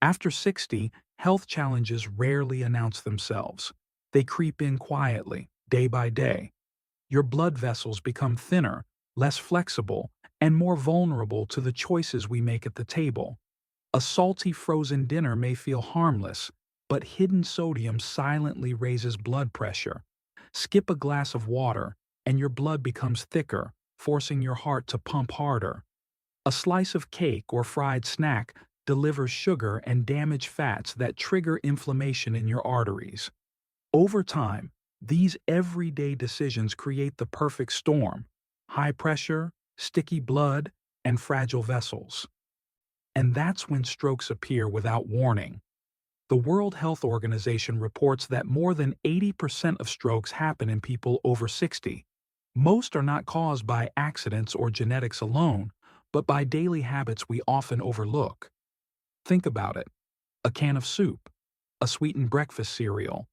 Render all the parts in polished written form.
After 60, health challenges rarely announce themselves. They creep in quietly, day by day. Your blood vessels become thinner, less flexible, and more vulnerable to the choices we make at the table. A salty frozen dinner may feel harmless, but hidden sodium silently raises blood pressure. Skip a glass of water, and your blood becomes thicker, forcing your heart to pump harder. A slice of cake or fried snack delivers sugar and damaged fats that trigger inflammation in your arteries. Over time, these everyday decisions create the perfect storm: high pressure, sticky blood, and fragile vessels. And that's when strokes appear without warning. The World Health Organization reports that more than 80% of strokes happen in people over 60. Most are not caused by accidents or genetics alone, but by daily habits we often overlook. Think about it: a can of soup, a sweetened breakfast cereal,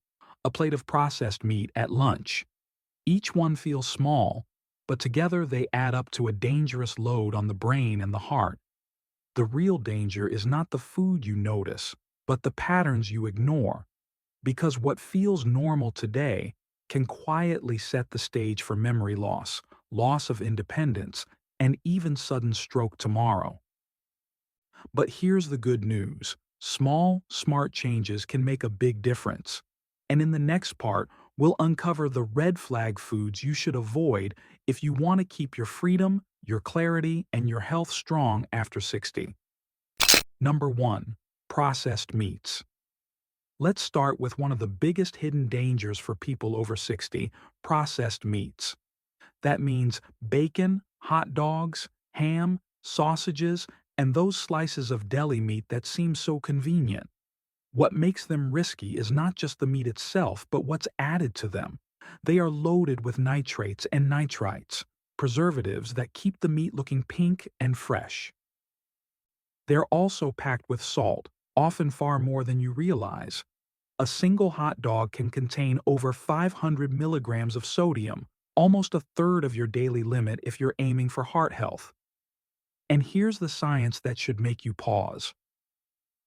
a plate of processed meat at lunch. Each one feels small, but together they add up to a dangerous load on the brain and the heart. The real danger is not the food you notice, but the patterns you ignore, because what feels normal today can quietly set the stage for memory loss, loss of independence, and even sudden stroke tomorrow. But here's the good news: small, smart changes can make a big difference. And in the next part, we'll uncover the red flag foods you should avoid if you want to keep your freedom, your clarity, and your health strong after 60. Number 1. Processed meats. Let's start with one of the biggest hidden dangers for people over 60: processed meats. That means bacon, hot dogs, ham, sausages, and those slices of deli meat that seem so convenient. What makes them risky is not just the meat itself, but what's added to them. They are loaded with nitrates and nitrites, preservatives that keep the meat looking pink and fresh. They're also packed with salt, often far more than you realize. A single hot dog can contain over 500 milligrams of sodium, almost a third of your daily limit if you're aiming for heart health. And here's the science that should make you pause.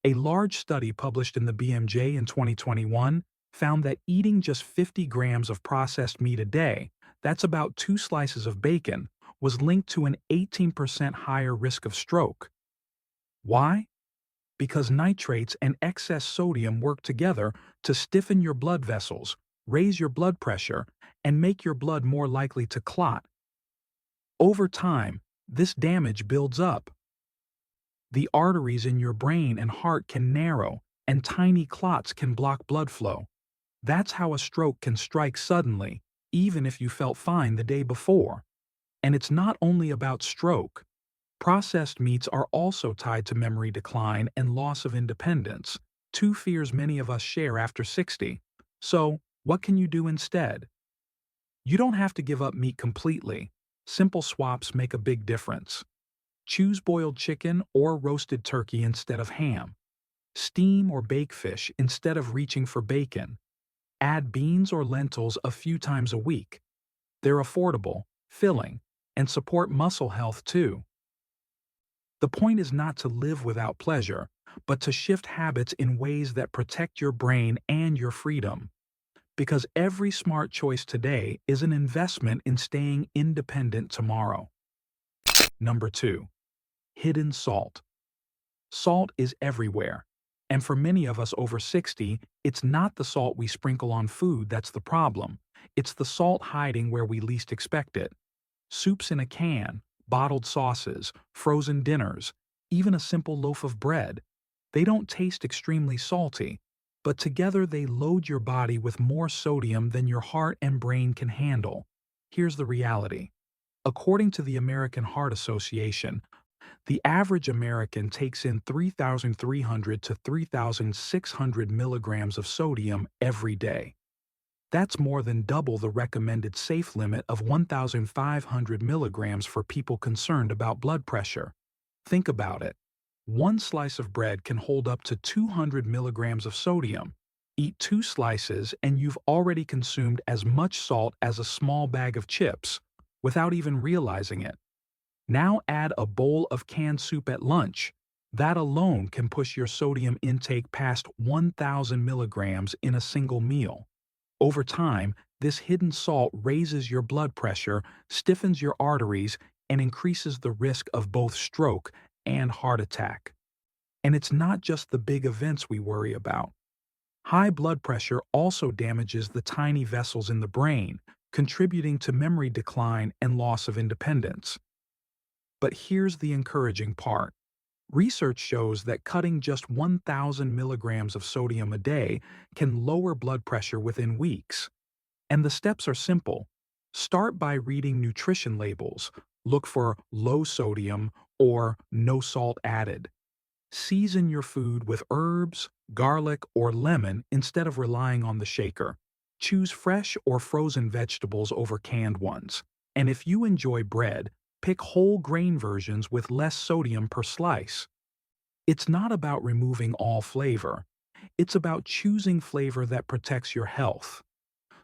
A large study published in the BMJ in 2021 found that eating just 50 grams of processed meat a day, that's about 2 slices of bacon, was linked to an 18% higher risk of stroke. Why? Because nitrates and excess sodium work together to stiffen your blood vessels, raise your blood pressure, and make your blood more likely to clot. Over time, this damage builds up. The arteries in your brain and heart can narrow, and tiny clots can block blood flow. That's how a stroke can strike suddenly, even if you felt fine the day before. And it's not only about stroke. Processed meats are also tied to memory decline and loss of independence, two fears many of us share after 60. So, what can you do instead? You don't have to give up meat completely. Simple swaps make a big difference. Choose boiled chicken or roasted turkey instead of ham. Steam or bake fish instead of reaching for bacon. Add beans or lentils a few times a week. They're affordable, filling, and support muscle health too. The point is not to live without pleasure, but to shift habits in ways that protect your brain and your freedom. Because every smart choice today is an investment in staying independent tomorrow. Number 2. Hidden salt. Salt is everywhere. And for many of us over 60, it's not the salt we sprinkle on food that's the problem. It's the salt hiding where we least expect it. Soups in a can, bottled sauces, frozen dinners, even a simple loaf of bread. They don't taste extremely salty, but together they load your body with more sodium than your heart and brain can handle. Here's the reality. According to the American Heart Association, the average American takes in 3,300 to 3,600 milligrams of sodium every day. That's more than double the recommended safe limit of 1,500 milligrams for people concerned about blood pressure. Think about it. One slice of bread can hold up to 200 milligrams of sodium. Eat 2 slices and you've already consumed as much salt as a small bag of chips, without even realizing it. Now add a bowl of canned soup at lunch. That alone can push your sodium intake past 1,000 milligrams in a single meal. Over time, this hidden salt raises your blood pressure, stiffens your arteries, and increases the risk of both stroke and heart attack. And it's not just the big events we worry about. High blood pressure also damages the tiny vessels in the brain, contributing to memory decline and loss of independence. But here's the encouraging part. Research shows that cutting just 1,000 milligrams of sodium a day can lower blood pressure within weeks. And the steps are simple. Start by reading nutrition labels. Look for low sodium or no salt added. Season your food with herbs, garlic, or lemon instead of relying on the shaker. Choose fresh or frozen vegetables over canned ones. And if you enjoy bread, pick whole grain versions with less sodium per slice. It's not about removing all flavor. It's about choosing flavor that protects your health.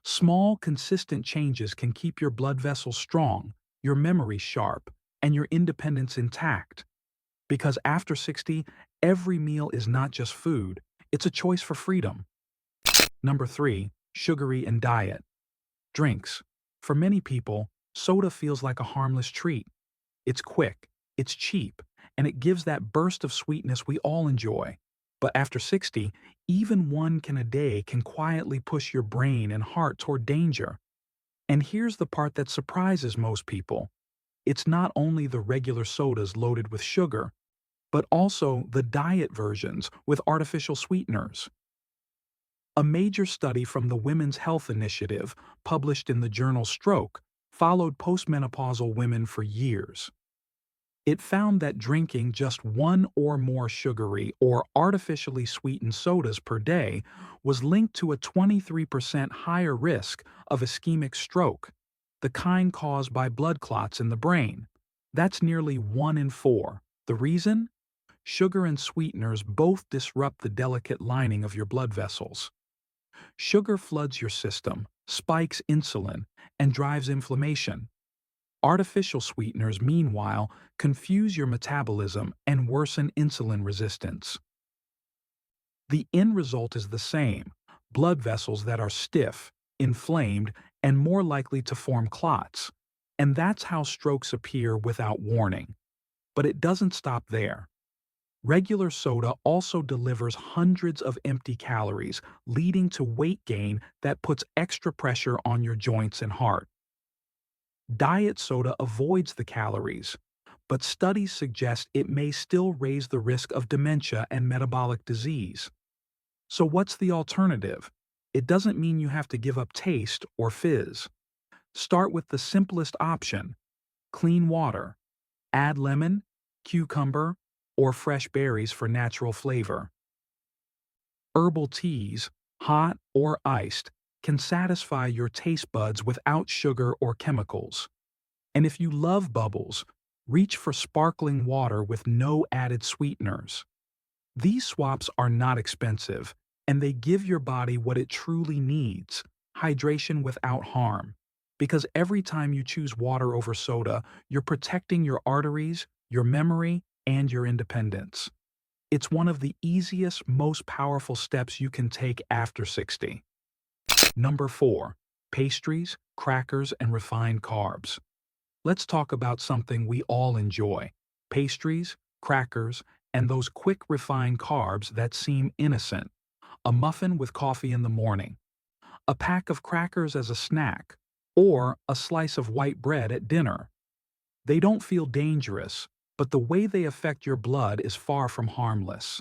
Small, consistent changes can keep your blood vessels strong, your memory sharp, and your independence intact. Because after 60, every meal is not just food, it's a choice for freedom. Number 3, sugary and diet. Drinks. For many people, soda feels like a harmless treat. It's quick, it's cheap, and it gives that burst of sweetness we all enjoy. But after 60, even one can a day can quietly push your brain and heart toward danger. And here's the part that surprises most people. It's not only the regular sodas loaded with sugar, but also the diet versions with artificial sweeteners. A major study from the Women's Health Initiative, published in the journal Stroke, followed postmenopausal women for years. It found that drinking just one or more sugary or artificially sweetened sodas per day was linked to a 23% higher risk of ischemic stroke, the kind caused by blood clots in the brain. That's nearly 1 in 4. The reason? Sugar and sweeteners both disrupt the delicate lining of your blood vessels. Sugar floods your system, spikes insulin, and drives inflammation. Artificial sweeteners, meanwhile, confuse your metabolism and worsen insulin resistance. The end result is the same: blood vessels that are stiff, inflamed, and more likely to form clots. And that's how strokes appear without warning. But it doesn't stop there. Regular soda also delivers hundreds of empty calories, leading to weight gain that puts extra pressure on your joints and heart. Diet soda avoids the calories, but studies suggest it may still raise the risk of dementia and metabolic disease. So what's the alternative? It doesn't mean you have to give up taste or fizz. Start with the simplest option: clean water. Add lemon, cucumber, or fresh berries for natural flavor. Herbal teas, hot or iced, can satisfy your taste buds without sugar or chemicals. And if you love bubbles, reach for sparkling water with no added sweeteners. These swaps are not expensive, and they give your body what it truly needs: hydration without harm. Because every time you choose water over soda, you're protecting your arteries, your memory, and your independence. It's one of the easiest, most powerful steps you can take after 60. Number 4. Pastries, crackers, and refined carbs. Let's talk about something we all enjoy: pastries, crackers, and those quick refined carbs that seem innocent. A muffin with coffee in the morning, a pack of crackers as a snack, or a slice of white bread at dinner. They don't feel dangerous, but the way they affect your blood is far from harmless.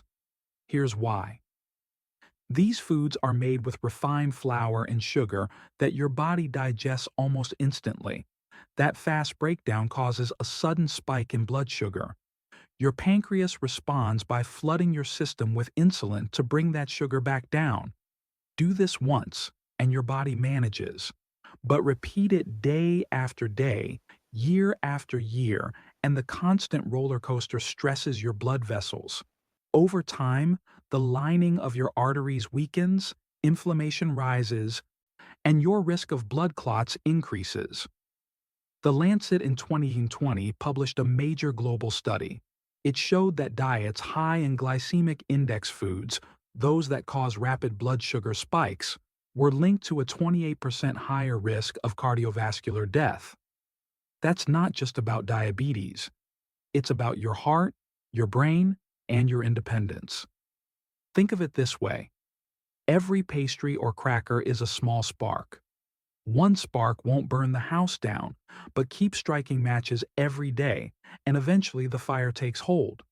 Here's why. These foods are made with refined flour and sugar that your body digests almost instantly. That fast breakdown causes a sudden spike in blood sugar. Your pancreas responds by flooding your system with insulin to bring that sugar back down. Do this once, and your body manages. But repeat it day after day, year after year, and the constant roller coaster stresses your blood vessels. Over time, the lining of your arteries weakens, inflammation rises, and your risk of blood clots increases. The Lancet in 2020 published a major global study. It showed that diets high in glycemic index foods, those that cause rapid blood sugar spikes, were linked to a 28% higher risk of cardiovascular death. That's not just about diabetes. It's about your heart, your brain, and your independence. Think of it this way. Every pastry or cracker is a small spark. One spark won't burn the house down, but keep striking matches every day, and eventually the fire takes hold.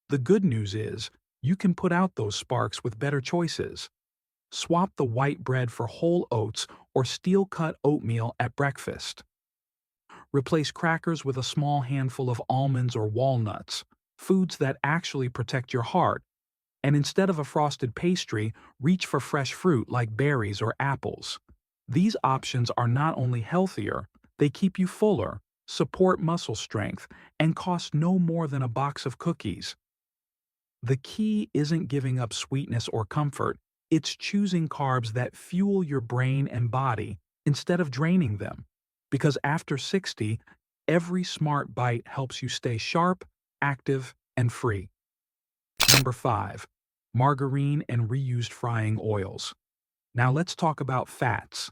The good news is, you can put out those sparks with better choices. Swap the white bread for whole oats or steel-cut oatmeal at breakfast. Replace crackers with a small handful of almonds or walnuts, foods that actually protect your heart. And instead of a frosted pastry, reach for fresh fruit like berries or apples. These options are not only healthier, they keep you fuller, support muscle strength, and cost no more than a box of cookies. The key isn't giving up sweetness or comfort, it's choosing carbs that fuel your brain and body instead of draining them. Because after 60, every smart bite helps you stay sharp, active, and free. Number 5. Margarine and reused frying oils. Now let's talk about fats.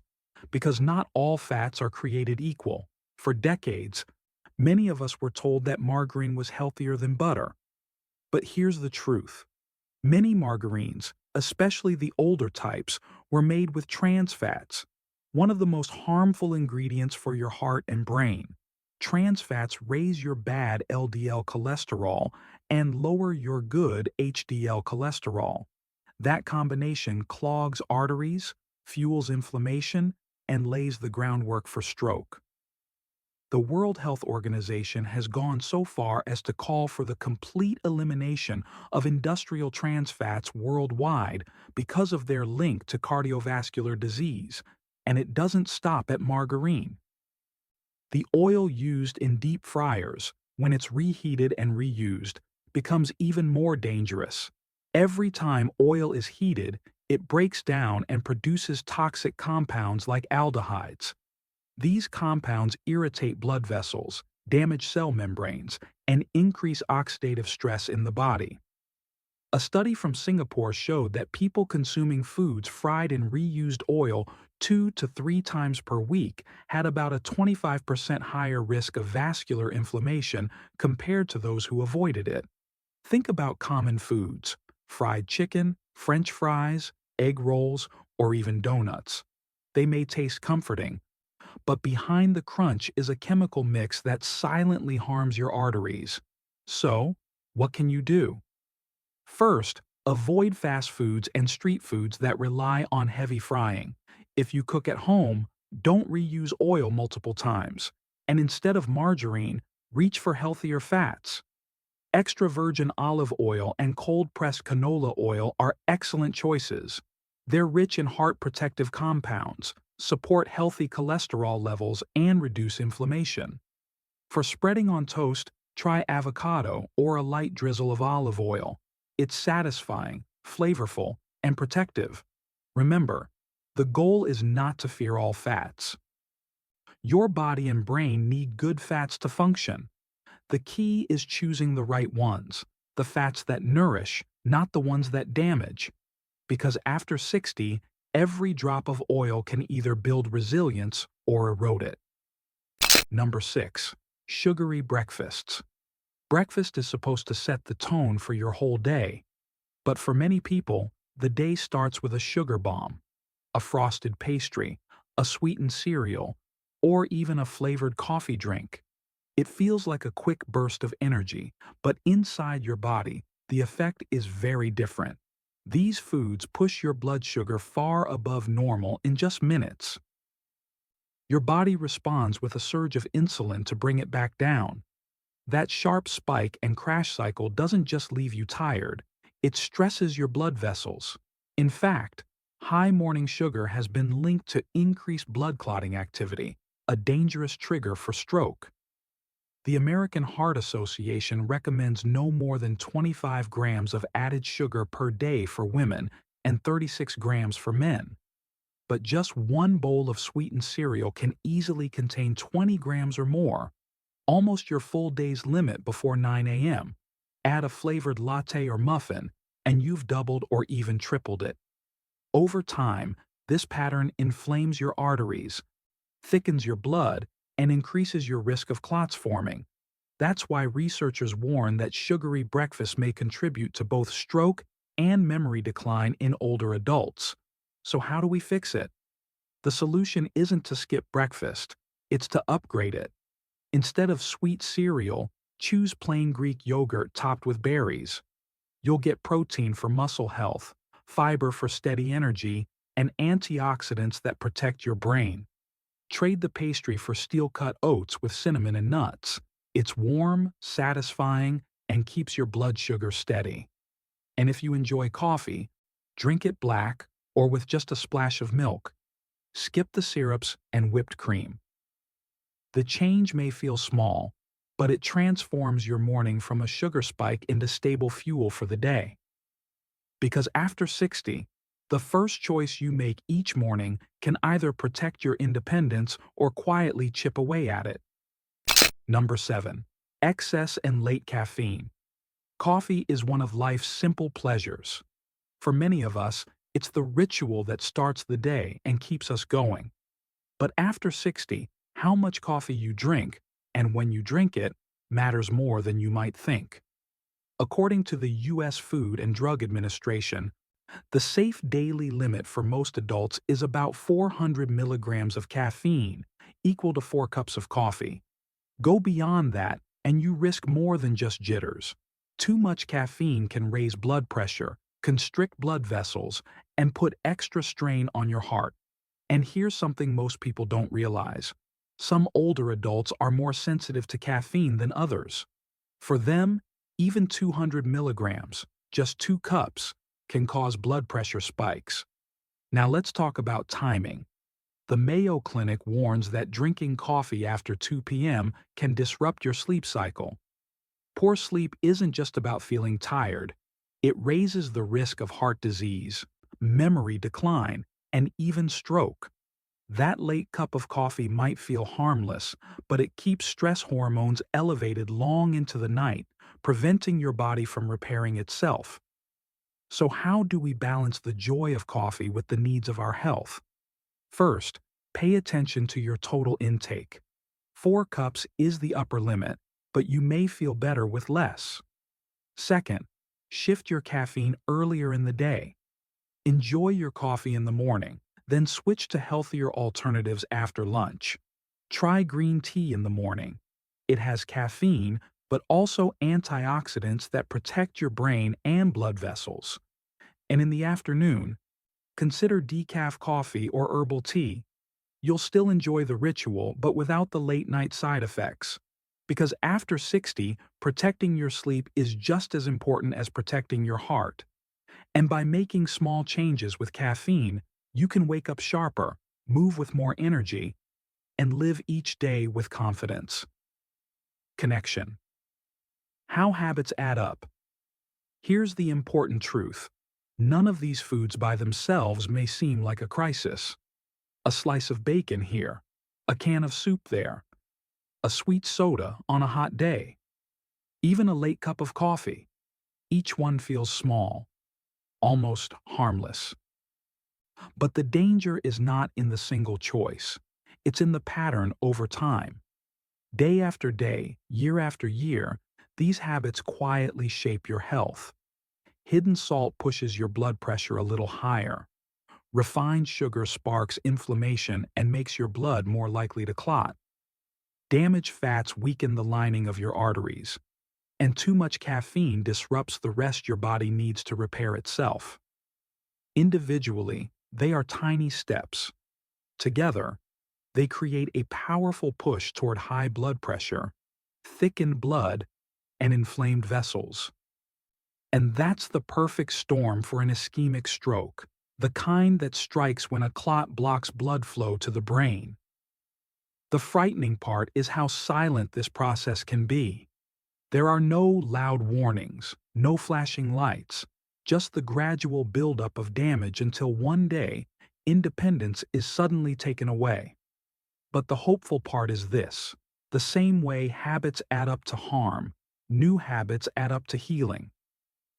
Because not all fats are created equal. For decades, many of us were told that margarine was healthier than butter. But here's the truth. Many margarines, especially the older types, were made with trans fats, one of the most harmful ingredients for your heart and brain. Trans fats raise your bad LDL cholesterol and lower your good HDL cholesterol. That combination clogs arteries, fuels inflammation, and lays the groundwork for stroke. The World Health Organization has gone so far as to call for the complete elimination of industrial trans fats worldwide because of their link to cardiovascular disease, and it doesn't stop at margarine. The oil used in deep fryers, when it's reheated and reused, becomes even more dangerous. Every time oil is heated, it breaks down and produces toxic compounds like aldehydes. These compounds irritate blood vessels, damage cell membranes, and increase oxidative stress in the body. A study from Singapore showed that people consuming foods fried in reused oil 2 to 3 times per week had about a 25% higher risk of vascular inflammation compared to those who avoided it. Think about common foods: fried chicken, French fries, egg rolls, or even donuts. They may taste comforting, but behind the crunch is a chemical mix that silently harms your arteries. So, what can you do? First, avoid fast foods and street foods that rely on heavy frying. If you cook at home, don't reuse oil multiple times. And instead of margarine, reach for healthier fats. Extra virgin olive oil and cold-pressed canola oil are excellent choices. They're rich in heart-protective compounds, support healthy cholesterol levels, and reduce inflammation. For spreading on toast, try avocado or a light drizzle of olive oil. It's satisfying, flavorful, and protective. Remember, the goal is not to fear all fats. Your body and brain need good fats to function. The key is choosing the right ones, the fats that nourish, not the ones that damage. Because after 60, every drop of oil can either build resilience or erode it. Number 6. Sugary breakfasts. Breakfast is supposed to set the tone for your whole day. But for many people, the day starts with a sugar bomb, a frosted pastry, a sweetened cereal, or even a flavored coffee drink. It feels like a quick burst of energy, but inside your body, the effect is very different. These foods push your blood sugar far above normal in just minutes. Your body responds with a surge of insulin to bring it back down. That sharp spike and crash cycle doesn't just leave you tired, it stresses your blood vessels. In fact, high morning sugar has been linked to increased blood clotting activity, a dangerous trigger for stroke. The American Heart Association recommends no more than 25 grams of added sugar per day for women and 36 grams for men. But just one bowl of sweetened cereal can easily contain 20 grams or more, almost your full day's limit before 9 a.m. Add a flavored latte or muffin, and you've doubled or even tripled it. Over time, this pattern inflames your arteries, thickens your blood, and increases your risk of clots forming. That's why researchers warn that sugary breakfast may contribute to both stroke and memory decline in older adults. So how do we fix it? The solution isn't to skip breakfast, it's to upgrade it. Instead of sweet cereal, choose plain Greek yogurt topped with berries. You'll get protein for muscle health, fiber for steady energy, and antioxidants that protect your brain. Trade the pastry for steel-cut oats with cinnamon and nuts. It's warm, satisfying, and keeps your blood sugar steady. And if you enjoy coffee, drink it black or with just a splash of milk. Skip the syrups and whipped cream. The change may feel small, but it transforms your morning from a sugar spike into stable fuel for the day. Because after 60, the first choice you make each morning can either protect your independence or quietly chip away at it. Number 7. Excess and late caffeine. Coffee is one of life's simple pleasures. For many of us, it's the ritual that starts the day and keeps us going. But after 60, how much coffee you drink, and when you drink it, matters more than you might think. According to the U.S. Food and Drug Administration, the safe daily limit for most adults is about 400 milligrams of caffeine, equal to 4 cups of coffee. Go beyond that, and you risk more than just jitters. Too much caffeine can raise blood pressure, constrict blood vessels, and put extra strain on your heart. And here's something most people don't realize. Some older adults are more sensitive to caffeine than others. For them, even 200 milligrams, just 2 cups, can cause blood pressure spikes. Now let's talk about timing. The Mayo Clinic warns that drinking coffee after 2 p.m. can disrupt your sleep cycle. Poor sleep isn't just about feeling tired. It raises the risk of heart disease, memory decline, and even stroke. That late cup of coffee might feel harmless, but it keeps stress hormones elevated long into the night, preventing your body from repairing itself. So how do we balance the joy of coffee with the needs of our health? First, pay attention to your total intake. 4 cups is the upper limit, but you may feel better with less. Second, shift your caffeine earlier in the day. Enjoy your coffee in the morning, then switch to healthier alternatives after lunch. Try green tea in the morning. It has caffeine, but also antioxidants that protect your brain and blood vessels. And in the afternoon, consider decaf coffee or herbal tea. You'll still enjoy the ritual, but without the late-night side effects. Because after 60, protecting your sleep is just as important as protecting your heart. And by making small changes with caffeine, you can wake up sharper, move with more energy, and live each day with confidence. Connection. How habits add up. Here's the important truth. None of these foods by themselves may seem like a crisis. A slice of bacon here, a can of soup there, a sweet soda on a hot day, even a late cup of coffee. Each one feels small, almost harmless. But the danger is not in the single choice. It's in the pattern over time. Day after day, year after year, these habits quietly shape your health. Hidden salt pushes your blood pressure a little higher. Refined sugar sparks inflammation and makes your blood more likely to clot. Damaged fats weaken the lining of your arteries. And too much caffeine disrupts the rest your body needs to repair itself. Individually, they are tiny steps. Together, they create a powerful push toward high blood pressure, thickened blood, and inflamed vessels. And that's the perfect storm for an ischemic stroke, the kind that strikes when a clot blocks blood flow to the brain. The frightening part is how silent this process can be. There are no loud warnings, no flashing lights, just the gradual buildup of damage until one day, independence is suddenly taken away. But the hopeful part is this: the same way habits add up to harm, New habits add up to healing.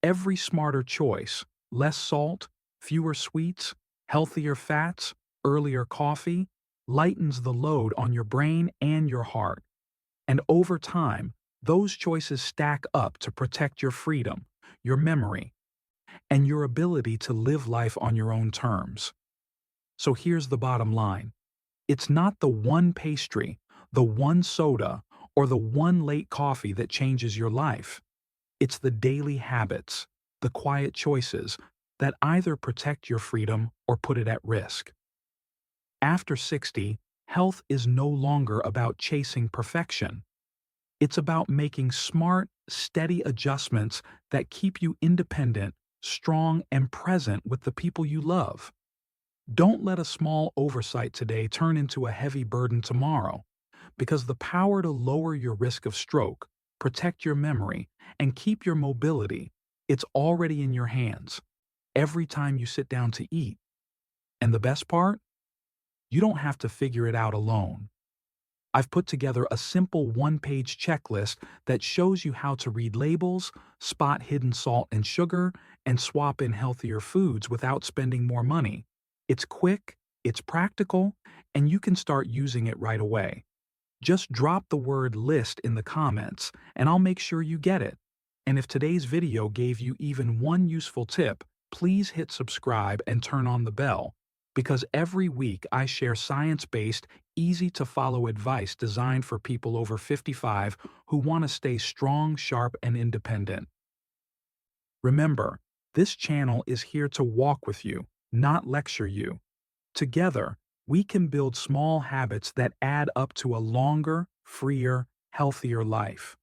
Every smarter choice, less salt, fewer sweets, healthier fats, earlier coffee, lightens the load on your brain and your heart. And over time, those choices stack up to protect your freedom, your memory, and your ability to live life on your own terms. So here's the bottom line. It's not the one pastry, the one soda, or the one late coffee that changes your life. It's the daily habits, the quiet choices that either protect your freedom or put it at risk. After 60, health is no longer about chasing perfection. It's about making smart, steady adjustments that keep you independent, strong, and present with the people you love. Don't let a small oversight today turn into a heavy burden tomorrow, because the power to lower your risk of stroke, protect your memory, and keep your mobility, it's already in your hands every time you sit down to eat. And the best part? You don't have to figure it out alone. I've put together a simple one-page checklist that shows you how to read labels, spot hidden salt and sugar, and swap in healthier foods without spending more money. It's quick, it's practical, and you can start using it right away. Just drop the word list in the comments, and I'll make sure you get it. And if today's video gave you even one useful tip, please hit subscribe and turn on the bell, because every week I share science-based, easy-to-follow advice designed for people over 55 who want to stay strong, sharp, and independent. Remember, this channel is here to walk with you, not lecture you. Together, we can build small habits that add up to a longer, freer, healthier life.